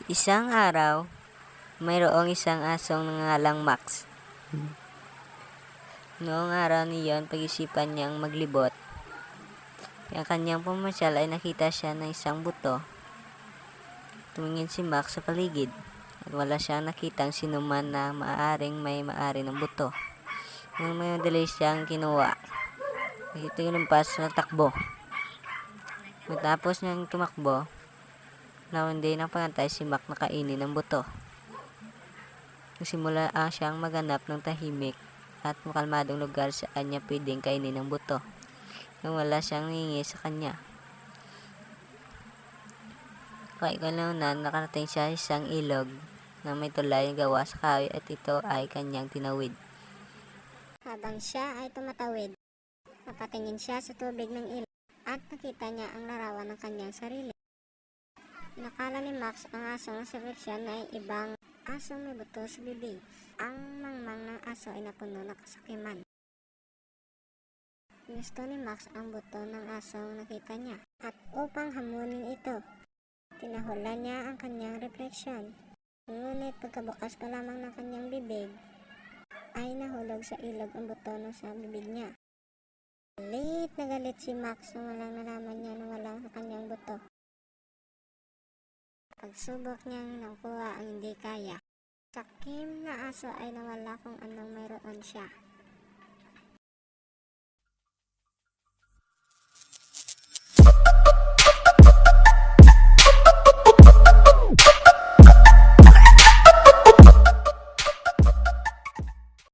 Isang araw, mayroong isang asong nangalang Max. Noong araw niyon, pag-isipan niyang maglibot. Ang kanyang pumasyal ay nakita siya ng isang buto. Tumingin si Max sa paligid at wala siyang nakitang sinuman na may maari ng buto. Nang may madali siyang kinuha, ito lumpas na takbo. Matapos niyang tumakbo, naundi ng pangantay si Max na kainin ng buto. Nagsimula siyang maghanap ng tahimik at makalmadong lugar saan niya pwedeng kainin ng buto nang wala siyang nangingi sa kanya. Kalaunan, nakarating siya sa isang ilog na may tulay gawa sa kahoy at ito ay kanyang tinawid. Habang siya ay tumatawid, napatingin siya sa tubig ng ilog at nakita niya ang larawan ng kanyang sarili. Nakala ni Max ang asong nasa refleksyon ay ibang asong may buto sa bibig. Ang mangmang ng aso ay napuno ng kasakiman. Gusto ni Max ang buto ng asong nakita niya at upang hamunin ito, tinahulan niya ang kanyang refleksyon. Ngunit pagkabukas pa lamang ng kanyang bibig, ay nahulog sa ilog ang buto na sa bibig niya. Galit na galit si Max nang walang nalaman niya na walang sa kanyang buto. Pagsubok niyang nakuha ang hindi kaya, sakim na aso ay nawala kung anong mayroon siya.